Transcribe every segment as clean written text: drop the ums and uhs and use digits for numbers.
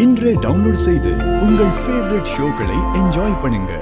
இன்றே டவுன்லோட் செய்து உங்கள் ஃபேவரட் ஷோக்களை என்ஜாய் பண்ணுங்க.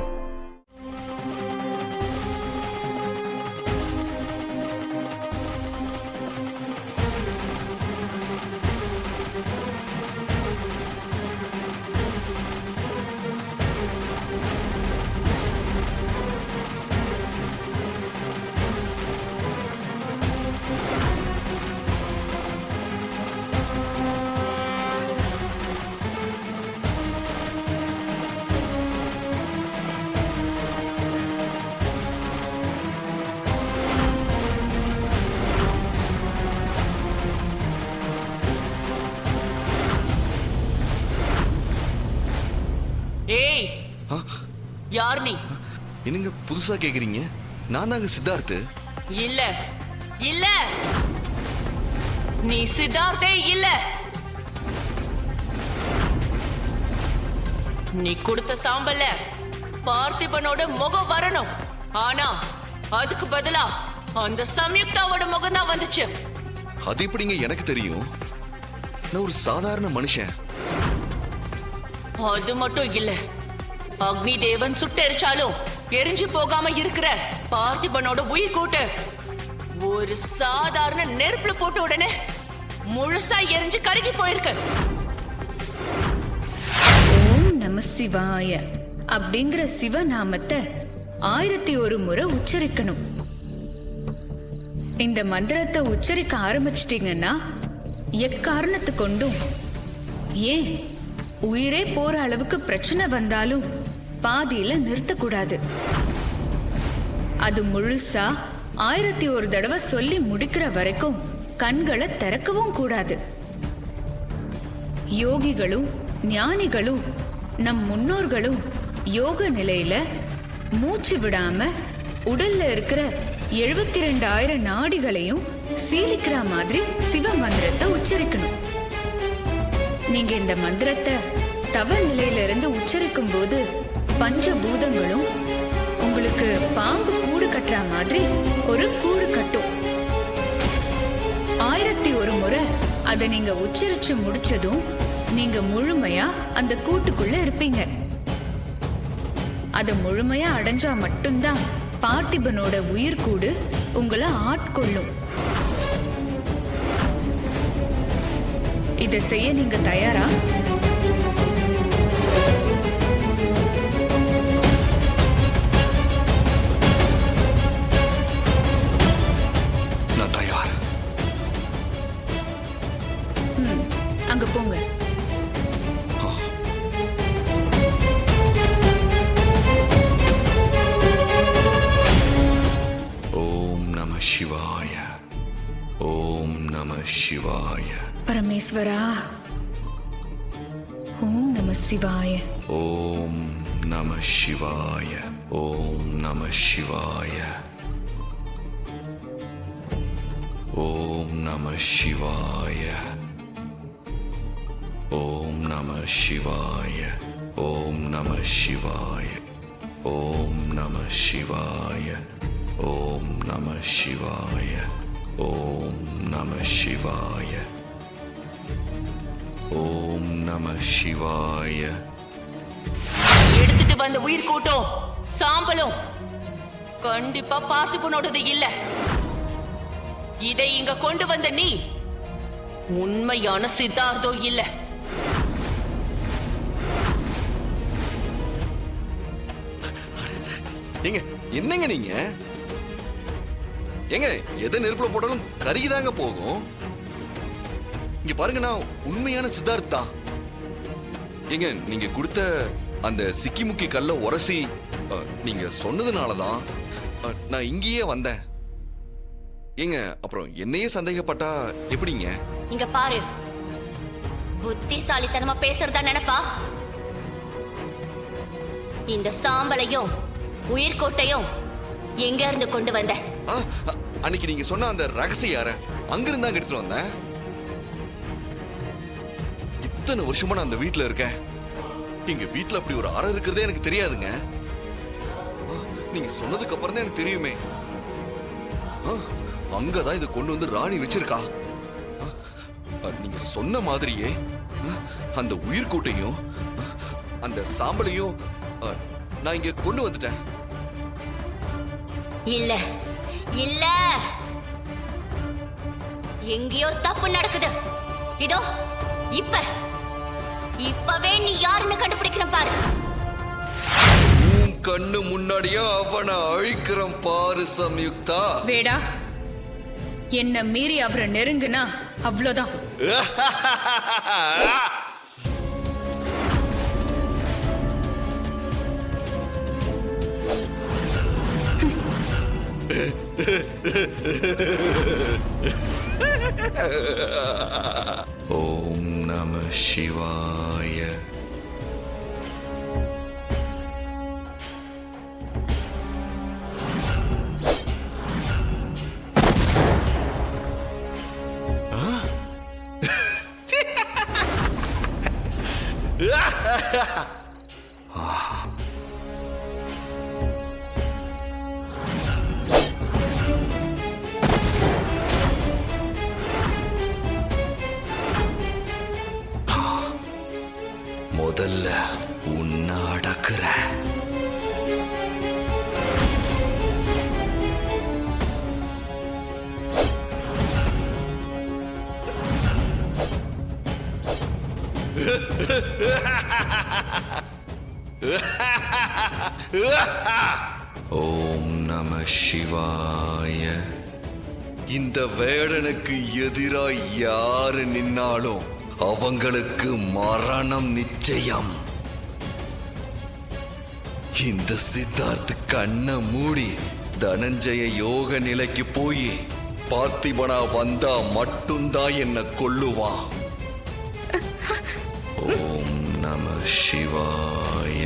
ஏய், யார் நீ? என்னங்க புதுசா கேக்குறீங்க? நான் தாங்க சித்தார்த்து. இல்ல இல்ல, நீ சித்தார்த்தே இல்ல. நீ கொடுத்த சாம்பல்ல பார்த்திபனோட முகம் வரணும். ஆனா அதுக்கு பதிலா அந்த சம்யுக்தாவோட முகம் தான் வந்துச்சு. அது எப்படிங்க எனக்கு தெரியும்? நான் ஒரு சாதாரண மனுஷன். அது மட்டும் இல்ல, அக்னி தேவன் சுட்டெரிச்சாலும் எரிஞ்சு போகாம இருக்கிற பார்த்திபனோட உயிர் கூட்டு ஒரு சாதாரண நெருப்புல போட்ட உடனே முழுசா எரிஞ்சு கருகி போயிருக்கு. ஓம் நம சிவாய அப்படிங்கிற சிவநாமத்தை 1001 முறை உச்சரிக்கணும். இந்த மந்திரத்தை உச்சரிக்க ஆரம்பிச்சிட்டீங்கன்னா எக்காரணத்து கொண்டும், ஏன் உயிரே போற அளவுக்கு பிரச்சனை வந்தாலும் பாதியில நிறுத்தக்கூடாது. அது முழுசா 1001 தடவை சொல்லி முடிக்கிற வரைக்கும் கண்களை திறக்கவும் கூடாது. யோகிகளும் ஞானிகளும் நம் முன்னோர்களும் யோக நிலையில மூச்சு விடாம உடல்ல இருக்கிற 72,000 நாடிகளையும் சீலிக்கிற மாதிரி சிவ மந்திரத்தை உச்சரிக்கணும். நீங்க இந்த மந்திரத்தை தவ நிலையில இருந்து உச்சரிக்கும் போது பஞ்சபூதங்களும் உங்களுக்கு பாம்பு கூடு கட்டுற மாதிரி ஒரு கூடு கட்டும். 1001 முறை அதை நீங்க உச்சரிச்சு முடிச்சதும் நீங்க முழுமையா அந்த கூட்டுக்குள்ள இருப்பீங்க. அதை முழுமையா அடைஞ்சா மட்டும்தான் பார்த்திபனோட உயிர் கூடு உங்களை ஆட்கொள்ளும். இதை செய்ய நீங்க தயாரா? நான் தயார். அங்க போங்க. ஓம் நம சிவாய. ஓம் நம சிவாய. பரமேஸ்வரா, ஓம் நம சிவாய. ஓம் நம சிவாய. ஓம் நம சிவாய. ஓம் நம சிவாய. ஓம் நம சிவாய. ஓம் நம சிவாய. ஓம் நம சிவாய. ஓம் நம சிவாய. ஓம் நம சிவாய. ஓம் நம சிவாய. எடுத்துட்டு வந்த உயிர் கூட்டம் சாம்பலும் கண்டிப்பா பார்த்திபனோடது இல்ல. இதை இங்க கொண்டு வந்த நீ உண்மையான சித்தார்த்தோ இல்ல. நீங்க என்னங்க நீங்க? ஏங்க எதை நெருப்புல போட்டாலும் கருகிதாங்க போகும். இங்க பாருங்க, நான் உண்மையான சித்தார்த்தா. ஏங்க நீங்க கொடுத்த அந்த சிக்கி முக்கி கல்ல உரசி நீங்க சொன்னதுனாலதான் நான் இங்கேயே வந்தேன். ஏங்க அப்புறம் என்னையே சந்தேகப்பட்டா எப்படிங்க? இங்க பாரு, புத்திசாலித்தனமா பேசுறதா நினைப்பா? இந்த சாம்பலையும் உயிர்கோட்டையும் எங்க இருந்து கொண்டு வந்த? அன்னைக்கு நீங்க சொன்ன அந்த ரகசிய யார அங்கிருந்தாங்க எடுத்துட்டு வந்தேன். இத்தனை வருஷமா நான் அந்த வீட்டுல இருக்கேன். எங்க வீட்டுல அப்படி ஒரு அறை இருக்கிறதே எனக்கு தெரியாதுங்க. நீங்க சொன்னதுக்கு அப்புறம் தான் எனக்கு தெரியுமே. அங்கதான் இதை கொண்டு வந்து ராணி வச்சிருக்கா. நீங்க சொன்ன மாதிரியே அந்த உயிர் கூட்டையும் அந்த சாம்பலையும் நான் இங்க கொண்டு வந்துட்டேன். இல்ல இல்ல, எங்கேயோ தப்பு நடக்குது. இதோ இப்பவே நீ யாருன்னு கண்டுபிடிக்கிற பாரு. உன் கண்ணு முன்னாடியே அவனை அழிக்கிறேன் பாரு சம்யுக்தா. வேடா, என்ன மீறி அவரை நெருங்குனா அவ்வளவுதான். ஓம் நம சிவாய. முதல்ல உன்னை அடக்குற. ஓம் நம சிவாய. இந்த வேடனுக்கு எதிராய் யாரு நின்னாலும் அவங்களுக்கு மரணம் நிச்சயம். இந்த சித்தார்த் கண்ணை மூடி தனஞ்சய யோக நிலைக்கு போய் பார்த்திபனா வந்தா மட்டும்தான் என்ன கொல்லுவான். ஓம் நம சிவாய.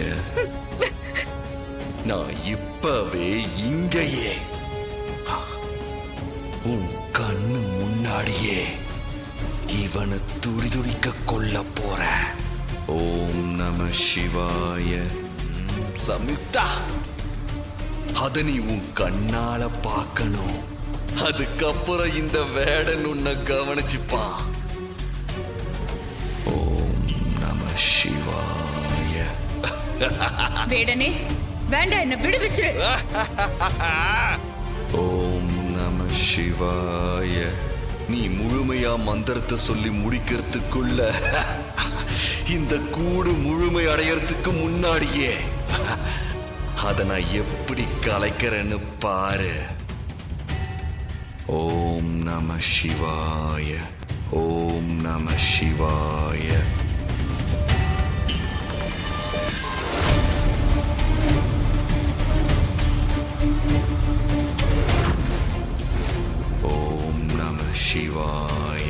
நான் இப்பவே இங்கேயே உன் கண்ணு முன்னாடியே இவனை துடிதுடிக்க கொல்ல போற. ஓம் நம சிவாய. சம்யுக்தா, அத நீ உன் கண்ணால பார்க்கணும். அதுக்கப்புறம் இந்த வேடன் உன்னை கவனிச்சுப்பான். ஓம் நம சிவாய. வேடனே, வேண்டாம், என்ன விடுவிச்சிரு. ஓம் நம சிவாய. நீ முழுமையா மந்திரத்தை சொல்லி முடிக்கிறதுக்குள்ள இந்த கூடு முழுமை அடையறதுக்கு முன்னாடியே அத நான் எப்படி கலைக்கிறேன்னு பாரு. ஓம் நம சிவாய. ஓம் நம சிவாய. ஓம் நம சிவாய.